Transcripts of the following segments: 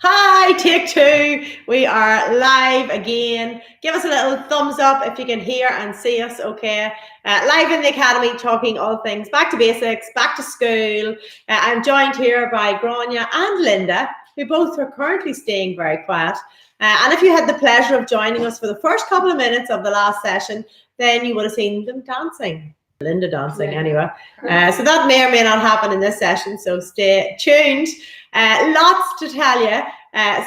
Hi, take two. We are live again. Give us a little thumbs up if you can hear and see us okay. Live in the Academy, talking all things back to basics, back to school. I'm joined here by Grania and Linda, who both are currently staying very quiet. And if you had the pleasure of joining us for the first couple of minutes of the last session, then you would have seen them dancing. Linda dancing anyway. So that may or may not happen in this session, so stay tuned. Lots to tell you.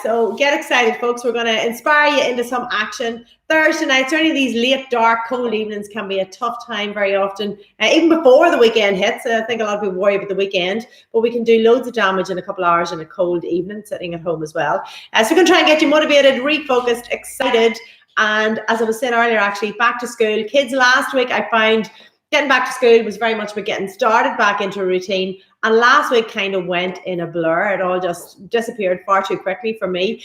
So get excited, folks. We're going to inspire you into some action. Thursday nights, or any of these late, dark, cold evenings can be a tough time very often, even before the weekend hits. I think a lot of people worry about the weekend, but we can do loads of damage in a couple of hours in a cold evening sitting at home as well. So we're going to try and get you motivated, refocused, excited. And as I was saying earlier, actually, back to school. Kids last week, I found getting back to school was very much about getting started back into a routine. And last week kind of went in a blur. It all just disappeared far too quickly for me.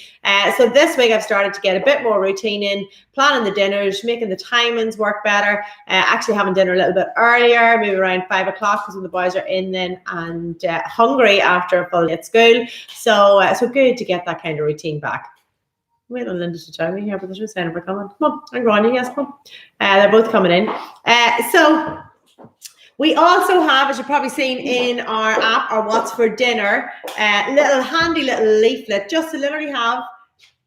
So this week I've started to get a bit more routine in, planning the dinners, making the timings work better, actually having dinner a little bit earlier, maybe around 5 o'clock because when the boys are in then and hungry after a full day at school. So good to get that kind of routine back. Wait on Linda to tell me here, but there's no sign of her coming. Come on, I'm Grania, yes, come. They're both coming in. So we also have, as you've probably seen in our app, our What's for Dinner, little handy little leaflet just to literally have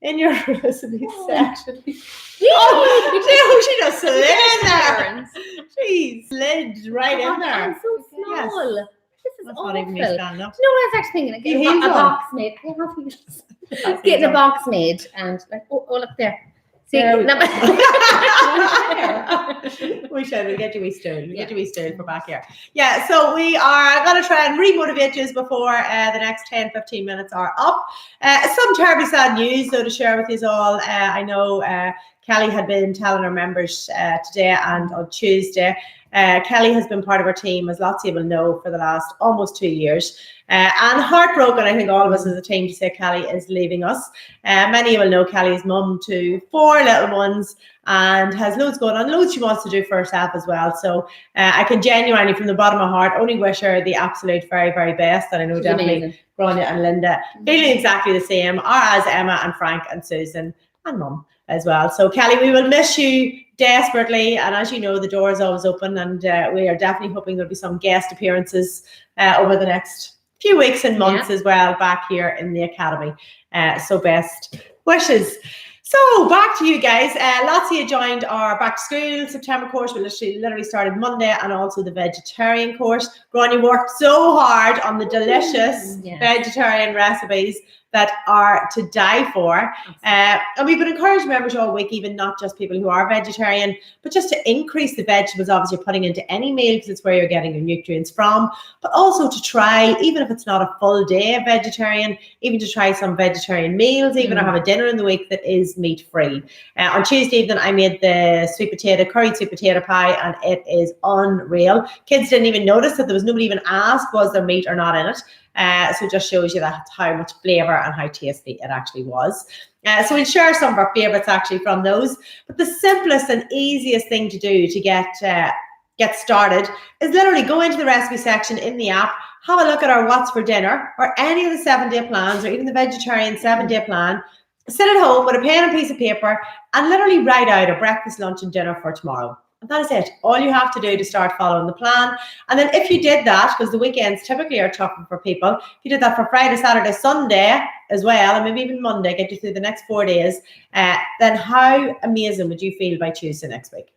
in your recipe section. Oh, she just slid in there. She slid right in there. I'm so small. Yes. This is That's awful. not even me stand up. Do you know what I was actually thinking? Getting a box made. Getting a box made and like, oh, look there. See, There no, we should. We'll get you a stool. We'll get you a stool for back here. Yeah, so we are going to try and remotivate you before the next 10-15 minutes are up. Some terribly sad news, though, to share with you all. I know Kelly had been telling her members today and on Tuesday. Kelly has been part of our team, as lots of you will know, for the last almost 2 years. And heartbroken, I think all of us as a team, to say Kelly is leaving us. Many of you will know Kelly's mum to 4 little ones and has loads going on, loads she wants to do for herself as well. So I can genuinely, from the bottom of my heart, only wish her the absolute very, very best. And I know she's definitely Grania and Linda feeling exactly the same, or as Emma and Frank and Susan and Mum as well. So Kelly, we will miss you desperately, and as you know, the door is always open, and we are definitely hoping there'll be some guest appearances over the next few weeks and months as well back here in the Academy. So best wishes. So back to you guys. Lots of you joined our back to school September course. We literally started Monday, and also the vegetarian course. Grania worked so hard on the delicious vegetarian recipes that are to die for. And we've been encouraging members all week, even not just people who are vegetarian, but just to increase the vegetables obviously you're putting into any meal, because it's where you're getting your nutrients from, but also to try, even if it's not a full day of vegetarian, even to try some vegetarian meals, even or have a dinner in the week that is meat-free. On Tuesday evening, I made the curried sweet potato pie, and it is unreal. Kids didn't even notice that there was nobody even asked was there meat or not in it. So it just shows you that how much flavour and how tasty it actually was. So we'll share some of our favourites actually from those. But the simplest and easiest thing to do to get started is literally go into the recipe section in the app, have a look at our What's for Dinner, or any of the 7-day plans, or even the vegetarian 7-day plan. Sit at home with a pen and piece of paper and literally write out a breakfast, lunch and dinner for tomorrow. And that is it. All you have to do to start following the plan. And then if you did that, because the weekends typically are tough for people, if you did that for Friday, Saturday, Sunday as well, and maybe even Monday, get you through the next 4 days, then how amazing would you feel by Tuesday next week?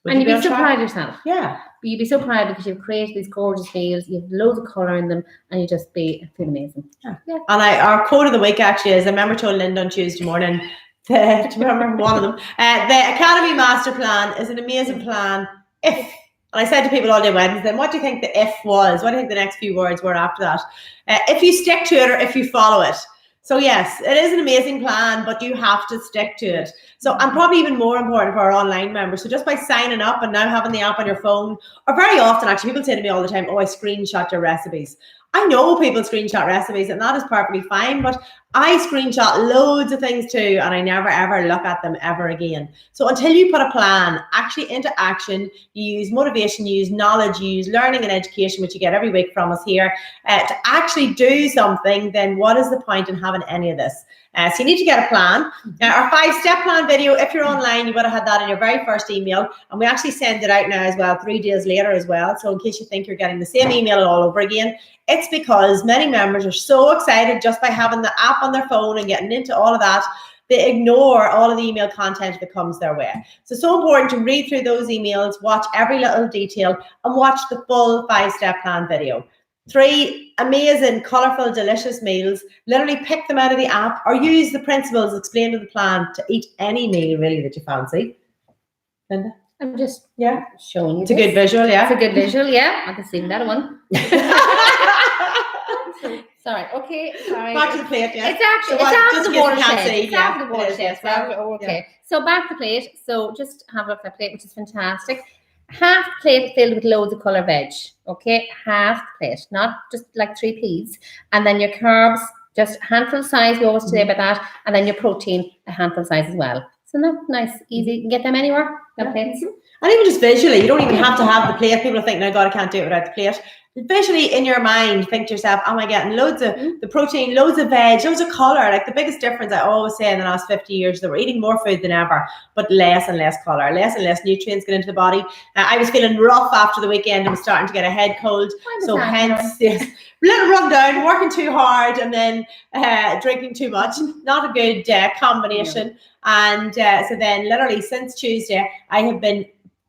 And you'd be so proud of yourself. Yeah. But you'd be so proud because you've created these gorgeous meals, you have loads of colour in them, and you just feel amazing. Yeah. And our quote of the week actually is, I remember told Linda on Tuesday morning, to remember one of them, the Academy Master Plan is an amazing plan if, and I said to people all day Wednesday, what do you think the if was? What do you think the next few words were after that? If you stick to it or if you follow it. So yes, it is an amazing plan, but you have to stick to it. So, and probably even more important for our online members. So just by signing up and now having the app on your phone, or very often actually, people say to me all the time, oh, I screenshot your recipes. I know people screenshot recipes and that is perfectly fine, but I screenshot loads of things too, and I never ever look at them ever again. So until you put a plan actually into action, you use motivation, you use knowledge, you use learning and education, which you get every week from us here, to actually do something, then what is the point in having any of this? So you need to get a plan. Our 5-step plan video, if you're online, you would have had that in your very first email. And we actually send it out now as well, 3 days later as well. So in case you think you're getting the same email all over again, it's because many members are so excited just by having the app on their phone and getting into all of that, they ignore all of the email content that comes their way. So important to read through those emails, watch every little detail, and watch the full 5-step plan video. 3 amazing, colourful, delicious meals. Literally pick them out of the app or use the principles explained in the plan to eat any meal really that you fancy. Linda? I'm just showing you. It's a good visual, yeah. It's a good visual, yeah. I can see that one. Sorry. Okay. Sorry. Back to the plate, yeah. It's actually So after the watershed. See, It's after the watershed. Yeah. Okay. So back to the plate. So just have a look at the plate, which is fantastic. Half the plate filled with loads of colour veg. Okay, half the plate, not just like 3 peas. And then your carbs, just a handful size. We always say about that. And then your protein, a handful size as well. So that's nice, easy. You can get them anywhere. Plates. And even just visually, you don't even have to have the plate. People think, no, God, I can't do it without the plate. Visually in your mind, think to yourself, am I getting loads of the protein, loads of veg, loads of colour? Like the biggest difference I always say in the last 50 years, that we're eating more food than ever, but less and less colour, less and less nutrients get into the body. I was feeling rough after the weekend. I was starting to get a head cold. So hence, yes, little run down, working too hard and then drinking too much. Not a good combination. And so then literally since Tuesday, I have been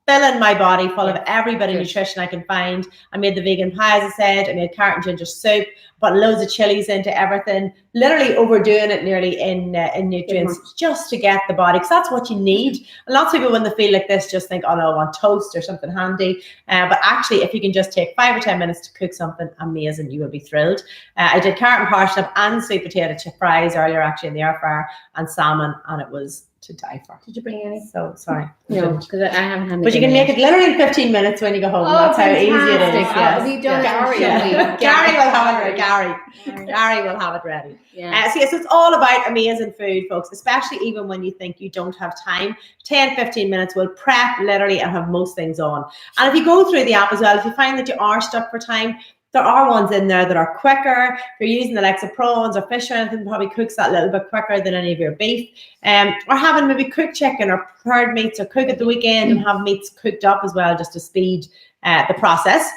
filling my body full of every bit of nutrition I can find. I made the vegan pie, as I said. I made carrot and ginger soup, put loads of chilies into everything, literally overdoing it nearly in nutrients just to get the body, because that's what you need. And lots of people, when they feel like this, just think, oh no, I want toast or something handy. But actually, if you can just take 5 or 10 minutes to cook something amazing, you will be thrilled. I did carrot and parsnip and sweet potato chip fries earlier, actually in the air fryer, and salmon, and it was to die for. Did you bring any? So sorry. No, because I haven't had. But you can make it literally in 15 minutes when you go home. That's how easy it is. Yes. Have you done Gary will have it ready. Gary will have it ready. Yeah. So it's all about amazing food, folks, especially even when you think you don't have time. 10, 15 minutes will prep literally and have most things on. And if you go through the app as well, if you find that you are stuck for time, there are ones in there that are quicker. If you're using the likes of prawns or fish or anything, probably cooks that little bit quicker than any of your beef. Or having maybe cooked chicken or prepared meats, or cook at the weekend and have meats cooked up as well, just to speed the process.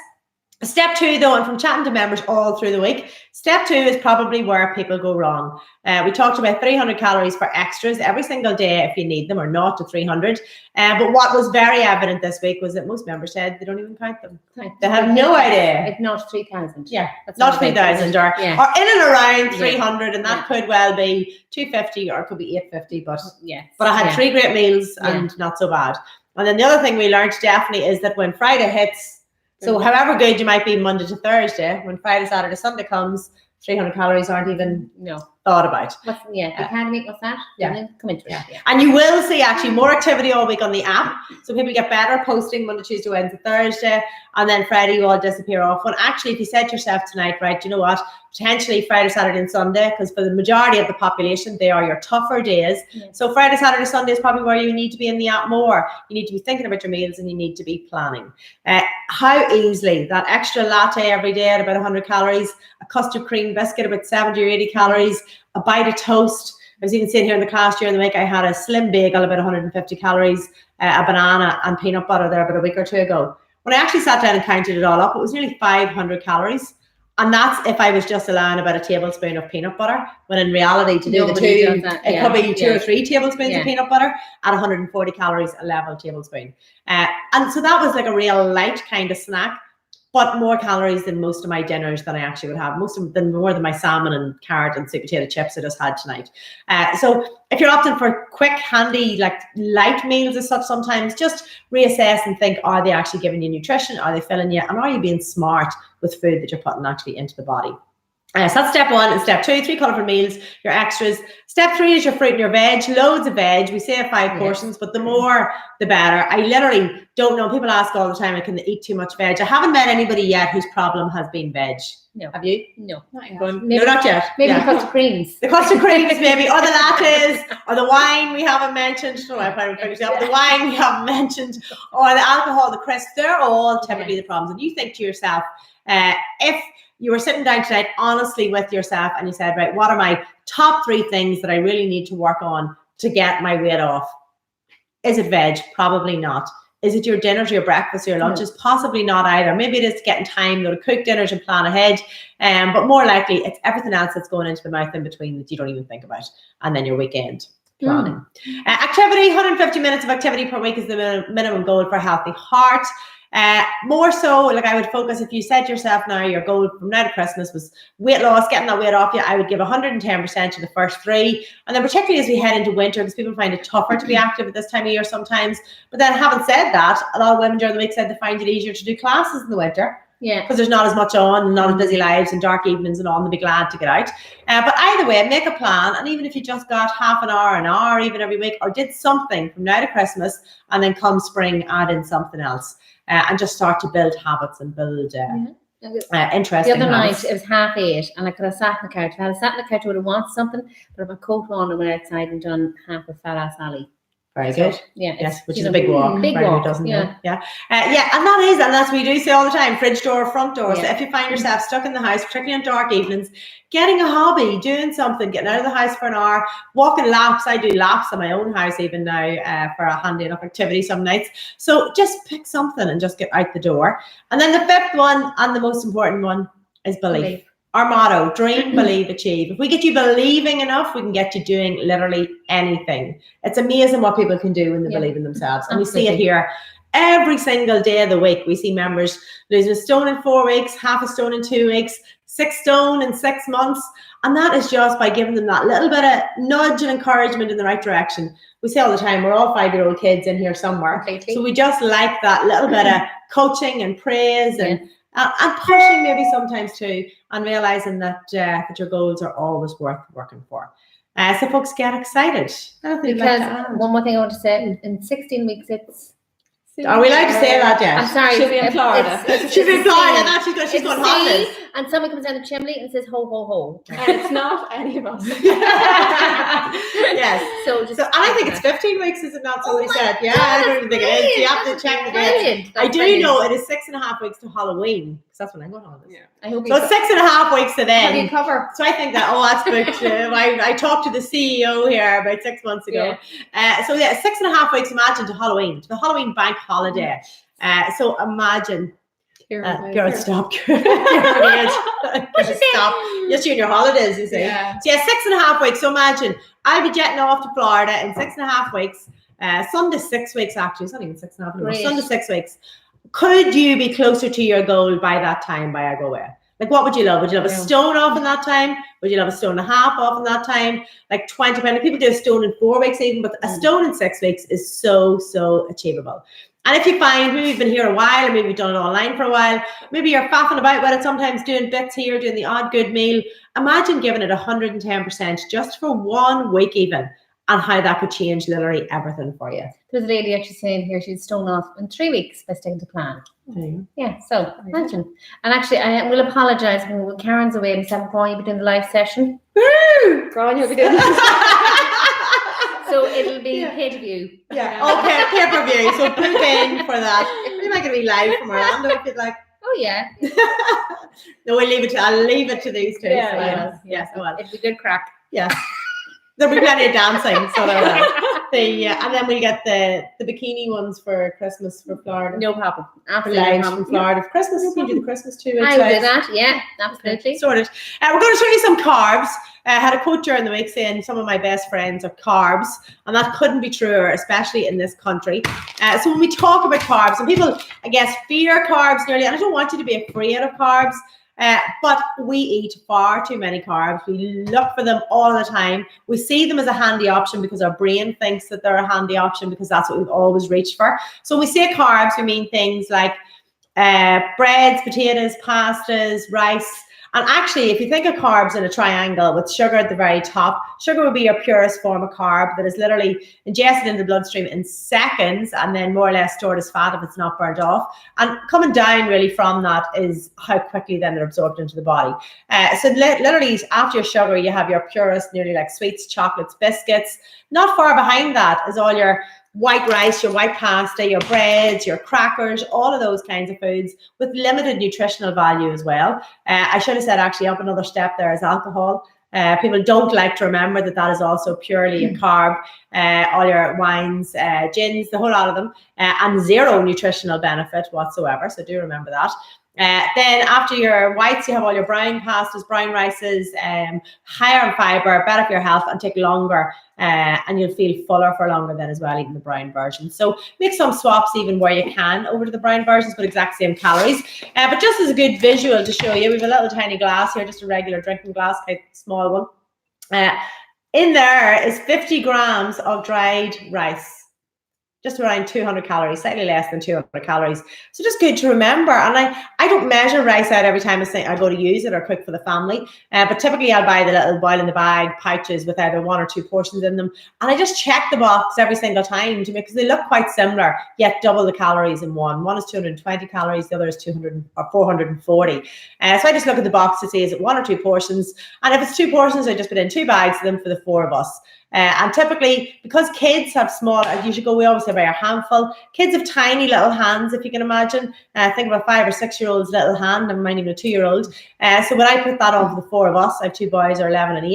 Step 2, though, and from chatting to members all through the week, step 2 is probably where people go wrong. We talked about 300 calories for extras every single day if you need them, or 0 to 300. But what was very evident this week was that most members said they don't even count them. They have no idea. If not 3,000. Yeah, not 3,000 or in and around 300, and that could well be 250 or it could be 850. But I had 3 great meals and not so bad. And then the other thing we learned definitely is that when Friday hits, so however good you might be Monday to Thursday, when Friday, Saturday, Sunday comes, 300 calories aren't even thought about. The academy, what's that? Yeah. Come into it. Yeah. And you will see actually more activity all week on the app. So people get better posting Monday, Tuesday, Wednesday, Thursday, and then Friday you all disappear off. When actually, if you said to yourself tonight, right, you know what, potentially Friday, Saturday, and Sunday, because for the majority of the population, they are your tougher days. So Friday, Saturday, Sunday is probably where you need to be in the app more. You need to be thinking about your meals and you need to be planning. How easily that extra latte every day at about 100 calories, a custard cream biscuit about 70 or 80 calories, a bite of toast. I was even sitting here in the class during the week, I had a slim bagel about 150 calories, a banana and peanut butter there about a week or 2 ago. When I actually sat down and counted it all up, it was nearly 500 calories. And that's if I was just allowing about a tablespoon of peanut butter, when in reality, to do the two, it could be 2 or 3 tablespoons of peanut butter at 140 calories a level tablespoon. And so that was like a real light kind of snack, but more calories than most of my dinners that I actually would have, more than my salmon and carrot and sweet potato chips I just had tonight. So if you're opting for quick, handy, like light meals as such, sometimes just reassess and think, are they actually giving you nutrition? Are they filling you? And are you being smart with food that you're putting actually into the body? So that's step 1 and step 2, 3 colourful meals, your extras. Step 3 is your fruit and your veg, loads of veg. We say 5 portions, but the more, the better. I literally don't know. People ask all the time, can they eat too much veg? I haven't met anybody yet whose problem has been veg. No. Have you? No. Not yet. No, not yet. Maybe the custard creams. The custard creams, maybe, or the lattes, or the wine we haven't mentioned. The wine we haven't mentioned, or the alcohol, the crisps. They're all typically the problems. And you think to yourself, if you were sitting down tonight honestly with yourself and you said, right, what are my top 3 things that I really need to work on to get my weight off? Is it veg? Probably not. Is it your dinners, your breakfast, your lunches? Possibly not either. Maybe it is getting time though to cook dinners and plan ahead. But more likely it's everything else that's going into the mouth in between that you don't even think about. And then your weekend planning. Activity, 150 minutes of activity per week is the minimum goal for a healthy heart. More so, like I would focus, if you said to yourself now your goal from now to Christmas was weight loss, getting that weight off you, I would give 110% to the first 3. And then particularly as we head into winter, because people find it tougher to be active at this time of year sometimes. But then having said that, a lot of women during the week said they find it easier to do classes in the winter. Yeah. Because there's not as much on, and not as busy lives and dark evenings and all, and they'll be glad to get out. But either way, make a plan. And even if you just got half an hour even every week, or did something from now to Christmas, and then come spring, add in something else. And just start to build habits and build interesting The other habits. night, it was 8:30, and I could have sat in the couch. If I had sat in the couch, I would have wanted something, but if I coat on and went outside and done half a fat ass alley. Very good. Yeah. Yes, which is a big walk. Big for anyone walk. who doesn't Yeah. know. Yeah. And that's what we do say all the time, fridge door, front door. So Yeah. if you find yourself stuck in the house, particularly on dark evenings, getting a hobby, doing something, getting out of the house for an hour, walking laps. I do laps in my own house even now for a handy enough activity some nights. So just pick something and just get out the door. And then the 5th one, and the most important one, is belief. Our motto, dream, believe, achieve. If we get you believing enough, we can get you doing literally anything. It's amazing what people can do when they believe in themselves. And we see it here every single day of the week. We see members losing a stone in 4 weeks, half a stone in 2 weeks, 6 stone in 6 months. And that is just by giving them that little bit of nudge and encouragement in the right direction. We say all the time, we're all 5-year-old kids in here somewhere. Completely. So we just like that little bit of coaching and praise and pushing maybe sometimes too, and realizing that your goals are always worth working for. So folks, get excited. Because one more thing I want to say, in 16 weeks, it's... Are we allowed to say that yet? I'm sorry. She'll be in Florida. She's in Florida. Now she's going holidays. And someone comes down the chimney and says, ho, ho, ho. And it's not any of us. Yes. So And I think it's 15 weeks, is it not? Somebody said. Yeah, I don't even think it is. You have to check the dates. Brilliant. I do know it is 6.5 weeks to Halloween, because that's when I'm going on holidays. Yeah. I hope So it's 6.5 weeks to How do you then. cover? So I think that, that's booked. I talked to the CEO here about 6 months ago. So 6.5 weeks, imagine, to Halloween, to the Halloween bank holiday. So imagine. Girl, stop. Stop. Just you and your holidays, you see. Yeah. So 6.5 weeks. So imagine, I'll be jetting off to Florida in 6.5 weeks. Some to 6 weeks, actually. It's not even 6.5 anymore. Great. Some to 6 weeks. Could you be closer to your goal by that time, by I go away? Like, what would you love? Would you love a stone off in that time? Would you love a stone and a half off in that time? Like 20 pounds. People do a stone in 4 weeks even, but a stone in 6 weeks is so achievable. And if you find, maybe you've been here a while, or maybe you've done it online for a while, maybe you're faffing about with it, sometimes doing bits here, doing the odd good meal. Imagine giving it 110% just for 1 week even, and how that could change literally everything for you. There's a lady actually saying here she's stone off in 3 weeks by sticking to plan. Yeah, so imagine. And actually, I will apologise when Karen's away and Sam Paul, you'll be doing the live session. Woo! Go on, you'll be doing So it'll be pay-per-view. Okay, pay-per-view. So book in for that. Maybe I could be live from Orlando if you'd like. Oh yeah. No, I'll leave it to these two. Yeah, Yes, I will. It'll be good crack. Yes. There'll be plenty of dancing, so there will. And then we get the bikini ones for Christmas for Florida. No problem. For Absolutely. lives No from problem. Florida. For Christmas, you can do the Christmas too. I will do that. Yeah, absolutely. Sorted. We're going to show you some carbs. I had a quote during the week saying some of my best friends are carbs, and that couldn't be truer, especially in this country. So when we talk about carbs, and people, I guess, fear carbs nearly, and I don't want you to be afraid of carbs, but we eat far too many carbs. We look for them all the time. We see them as a handy option because our brain thinks that they're a handy option because that's what we've always reached for. So when we say carbs, we mean things like breads, potatoes, pastas, rice. And actually, if you think of carbs in a triangle with sugar at the very top, sugar would be your purest form of carb that is literally ingested into the bloodstream in seconds and then more or less stored as fat if it's not burnt off. And coming down really from that is how quickly then they're absorbed into the body. So literally after your sugar, you have your purest, nearly like sweets, chocolates, biscuits. Not far behind that is all your white rice, your white pasta, your breads, your crackers, all of those kinds of foods with limited nutritional value as well. I should have said actually up another step there is alcohol. People don't like to remember that is also purely a carb. All your wines, gins, the whole lot of them, and zero nutritional benefit whatsoever. So do remember that. Then after your whites, you have all your brown pastas, brown rices, higher in fiber, better for your health, and take longer. And you'll feel fuller for longer then as well, even the brown version. So make some swaps even where you can over to the brown versions, but exact same calories. But just as a good visual to show you, we have a little tiny glass here, just a regular drinking glass, quite small one. In there is 50 grams of dried rice. Just around 200 calories, slightly less than 200 calories. So just good to remember. And I don't measure rice out every time I go to use it or cook for the family. But typically I'll buy the little boil in the bag pouches with either 1 or 2 portions in them. And I just check the box every single time because they look quite similar, yet double the calories in one. One is 220 calories, the other is 200 or 440. So I just look at the box to see is it 1 or 2 portions. And if it's 2 portions, I just put in 2 bags of them for the 4 of us. And typically, because kids have small, as you should go, we always say by a handful. Kids have tiny little hands, if you can imagine. Think of a 5 or 6 year old's little hand, and mine even a 2-year-old. So when I put that on for the 4 of us, I have 2 boys, are 11 and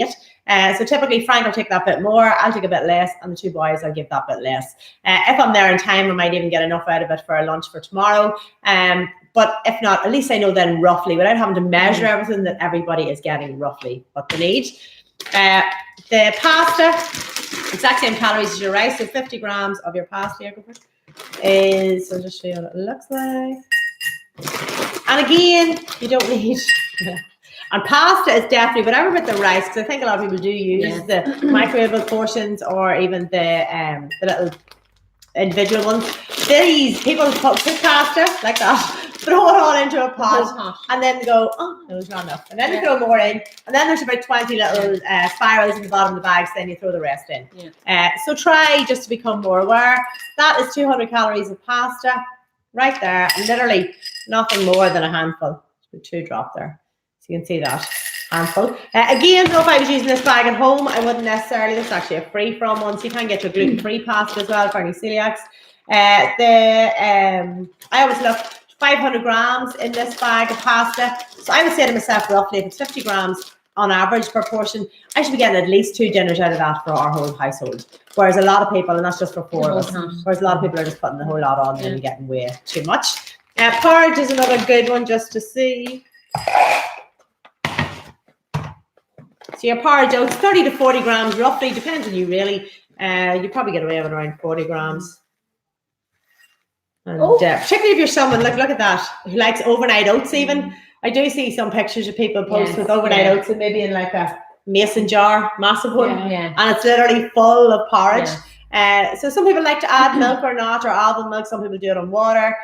8. So typically, Frank will take that bit more, I'll take a bit less, and the 2 boys, I'll give that bit less. If I'm there in time, I might even get enough out of it for a lunch for tomorrow. But if not, at least I know then roughly, without having to measure everything, that everybody is getting roughly what they need. The pasta, exact same calories as your rice, so 50 grams of your pasta here, is, I'll just show you what it looks like. And again, you don't need, and pasta is definitely, whatever with the rice, because I think a lot of people do use the microwavable portions or even the little individual ones. These people cook pasta like that, throw it all into a pot, and then go, oh, no, there's not enough. And then they throw more in, and then there's about 20 little spirals in the bottom of the bags, then you throw the rest in. So try just to become more aware. That is 200 calories of pasta right there, and literally nothing more than a handful. 2 drop there. So you can see that. Handful. Again, though, if I was using this bag at home, I wouldn't necessarily. This is actually a free from one, so you can get your gluten-free pasta as well for any celiacs. I always look 500 grams in this bag of pasta. So I would say to myself, roughly, if it's 50 grams on average per portion, I should be getting at least 2 dinners out of that for our whole household. Whereas a lot of people, and that's just for 4 of us, whereas a lot of people are just putting the whole lot on and getting way too much. Porridge is another good one just to see. So your porridge oats, 30 to 40 grams roughly, depends on you really. You probably get away with around 40 grams. And particularly if you're someone, look at that, who likes overnight oats even. I do see some pictures of people post with overnight oats and maybe in like a mason jar, massive one. And it's literally full of porridge. So some people like to add milk or not, or almond milk. Some people do it on water,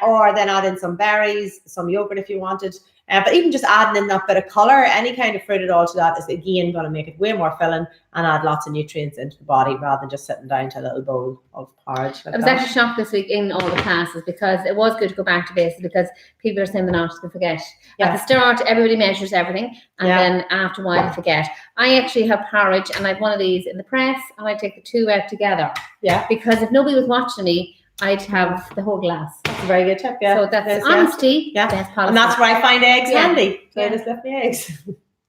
or then add in some berries, some yogurt if you wanted. But even just adding in that bit of colour, any kind of fruit at all to that is again going to make it way more filling and add lots of nutrients into the body rather than just sitting down to a little bowl of porridge. I was actually shocked this week in all the classes because it was good to go back to basics because people are saying they're not going to forget. At the start, everybody measures everything, and then after a while, they forget. I actually have porridge, and I have one of these in the press, and I take the 2 out together. Because if nobody was watching me, I'd have the whole glass. That's a very good tip, So that's honesty. Best policy. And that's where I find eggs handy. So I just left the eggs.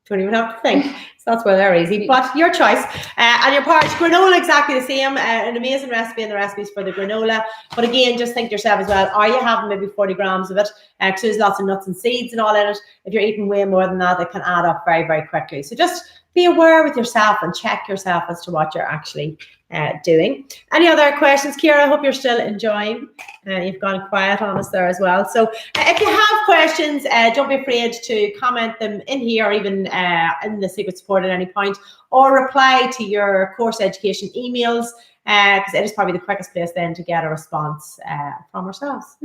Don't even have to think. So that's where they're easy. But your choice. And your porridge, granola, exactly the same. An amazing recipe, and the recipes for the granola. But again, just think to yourself as well, are you having maybe 40 grams of it? Because there's lots of nuts and seeds and all in it. If you're eating way more than that, it can add up very, very quickly. So just be aware with yourself and check yourself as to what you're actually doing. Any other questions, Ciara? I hope you're still enjoying. You've gone quiet on us there as well. So if you have questions, don't be afraid to comment them in here or even in the Secret Support at any point, or reply to your course education emails. because it is probably the quickest place then to get a response from ourselves.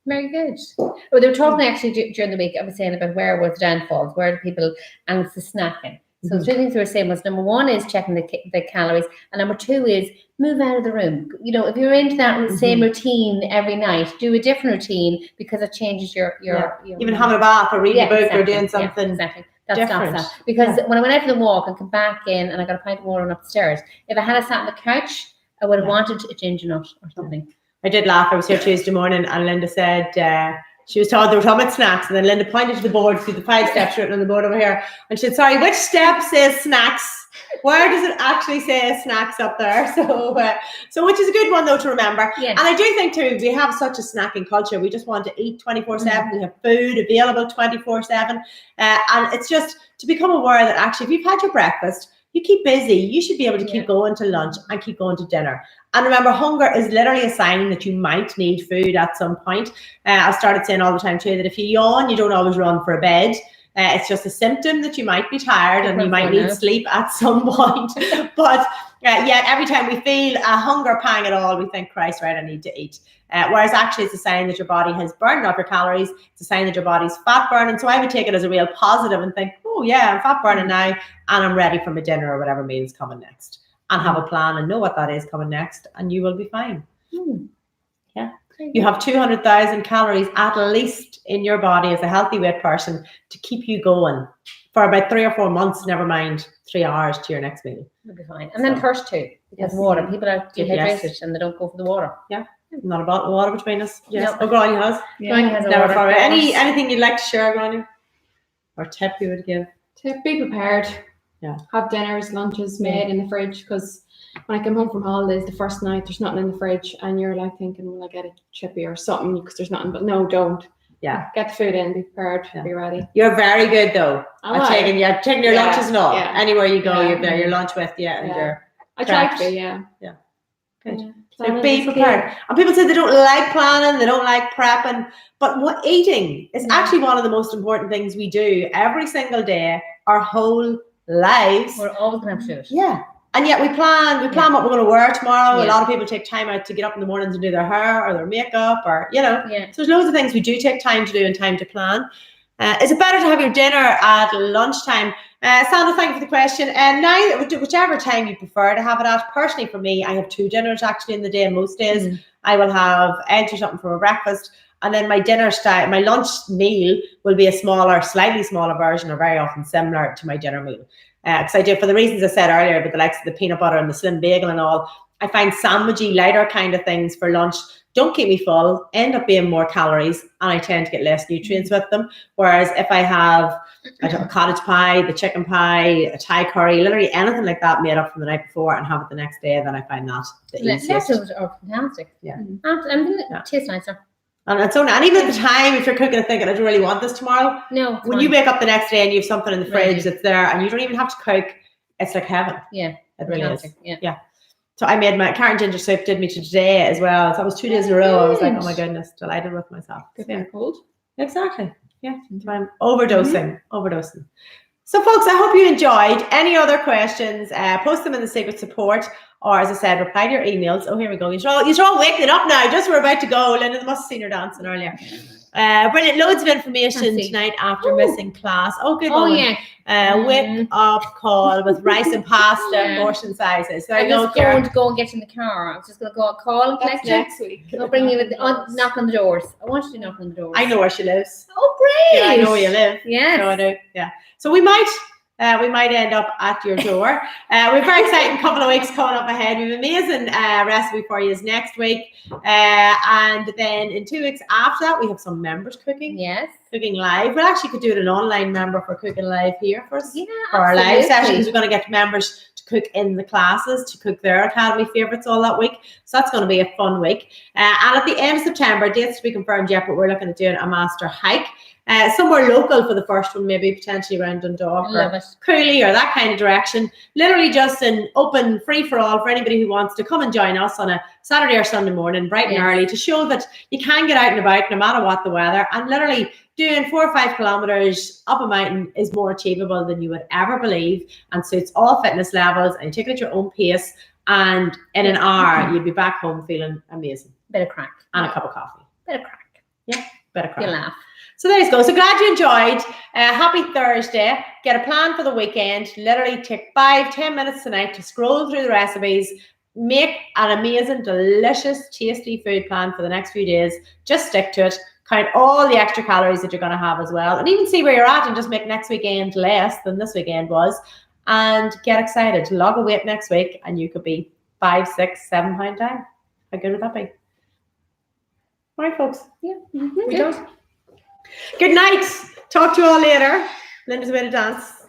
Very good. Well, they were talking actually during the week. I was saying about where was the downfalls, where do people, and it's the snacking. So the 3 things we were saying was, number 1 is checking the calories, and number 2 is move out of the room. You know, if you're into that same routine every night, do a different routine because it changes your even having a bath or reading a book or doing something. Exactly. That different. stops that. Because when I went out for the walk and come back in and I got a pint of water and upstairs, if I had sat on the couch, I would have wanted a ginger nut or something. I did laugh. I was here Tuesday morning and Linda said she was told they were talking about snacks, and then Linda pointed to the board, to the 5 steps written on the board over here, and she said, sorry, which step says snacks? Where does it actually say snacks up there? So which is a good one though to remember. Yes. And I do think too, we have such a snacking culture. We just want to eat 24/7. We have food available 24/7. And it's just to become aware that actually if you've had your breakfast, you keep busy, you should be able to keep going to lunch and keep going to dinner. And remember, hunger is literally a sign that you might need food at some point. I've started saying all the time too that if you yawn, you don't always run for a bed. It's just a symptom that you might be tired and you might need sleep at some point. But yet every time we feel a hunger pang at all, we think, Christ, right, I need to eat. Whereas actually it's a sign that your body has burned off your calories. It's a sign that your body's fat burning. So I would take it as a real positive and think, oh yeah, I'm fat burning now and I'm ready for my dinner or whatever meal's coming next. And have a plan and know what that is coming next, and you will be fine. Yeah. You have 200,000 calories at least in your body as a healthy weight person to keep you going for about 3 or 4 months, never mind 3 hours to your next meal. You'll be fine. And then thirst too, because water. People are dehydrated and they don't go for the water. Yeah. Not a bottle of water between us. Yes. No. Oh, Grania has. Grania has Never water. far away. Anything you'd like to share, Grania? Or tip you would give? Tip, be prepared. Yeah. Have dinners, lunches made in the fridge, because when I come home from holidays the first night, there's nothing in the fridge and you're like thinking, will I get a chippy or something, because there's nothing. But no, don't. Yeah. Get the food in, be prepared, be ready. You're very good though. Taking your lunches and all. Yeah. Anywhere you go, you've got your lunch with you and your I try to, Good. Yeah. So be prepared. And people say they don't like planning, they don't like prepping, but eating is actually one of the most important things we do every single day, our whole lives. We're always going to have to do it. Yeah. And yet we plan what we're going to wear tomorrow. Yeah. A lot of people take time out to get up in the mornings and do their hair or their makeup or, So there's loads of things we do take time to do and time to plan. Is it better to have your dinner at lunchtime? Sandra, thank you for the question. And now, whichever time you prefer to have it at. Personally, for me, I have 2 dinners actually in the day. Most days, I will have eggs or something for my breakfast, and then my my lunch meal will be a slightly smaller version, or very often similar to my dinner meal. Because I do, for the reasons I said earlier, with the likes of the peanut butter and the slim bagel and all, I find sandwichy, lighter kind of things for lunch don't keep me full, end up being more calories, and I tend to get less nutrients with them. Whereas if I have a cottage pie, the chicken pie, a Thai curry, literally anything like that made up from the night before and have it the next day, then I find that the easiest. Leftovers are fantastic. Yeah. And it tastes nicer. And even at the time, if you're cooking and thinking, I don't really want this tomorrow. No. When you wake up the next day and you have something in the fridge that's there and you don't even have to cook, it's like heaven. Yeah. It really is. Yeah. So I made my carrot ginger soup, did me today as well. So that was 2 days in a row. I was like, oh my goodness, delighted with myself. Good cold. Exactly. Yeah. So I'm overdosing. So folks, I hope you enjoyed. Any other questions, post them in the Secret Support, or as I said, reply to your emails. Oh, here we go. You're all waking up now. Just we're about to go. Linda must have seen her dancing earlier. Brilliant. Loads of information tonight after missing class. Oh, good one. Wake up call with rice and pasta portion sizes. So I'm just going to go and get in the car. I'm just going to go call and collect next week. I'll bring you knock on the doors. I want you to knock on the doors. I know where she lives. Oh, great. Yeah, I know where you live. Yes. So I do. Yeah. So we might end up at your door. We're very exciting couple of weeks coming up ahead. We have an amazing recipe for you next week. And then in 2 weeks after that, we have some members cooking. Yes. Cooking live. We actually could do an online member for cooking live here for us. Yeah, for our live sessions. We're going to get members to cook in the classes, to cook their Academy favourites all that week. So that's going to be a fun week. And at the end of September, dates to be confirmed yet, but we're looking at doing a master hike. somewhere local for the first one, maybe potentially around Dundalk I love or it. Cooley or that kind of direction. Literally just an open free for all for anybody who wants to come and join us on a Saturday or Sunday morning, bright and Yes. early, to show that you can get out and about no matter what the weather. And literally doing 4 or 5 kilometers up a mountain is more achievable than you would ever believe, and suits all fitness levels, and you take it at your own pace, and in an hour you'd be back home feeling amazing. Bit of crack. And a cup of coffee. Bit of crack. Bit of You crack. laugh. So there you go. So glad you enjoyed. Happy Thursday. Get a plan for the weekend. Literally take 5-10 minutes tonight to scroll through the recipes. Make an amazing, delicious, tasty food plan for the next few days. Just stick to it. Count all the extra calories that you're going to have as well. And even see where you're at and just make next weekend less than this weekend was. And get excited. Log a weight next week and you could be 5, 6, 7 pound down. How good would that be? All right, folks. Yeah. We done. Good night. Talk to you all later. Linda's way to dance.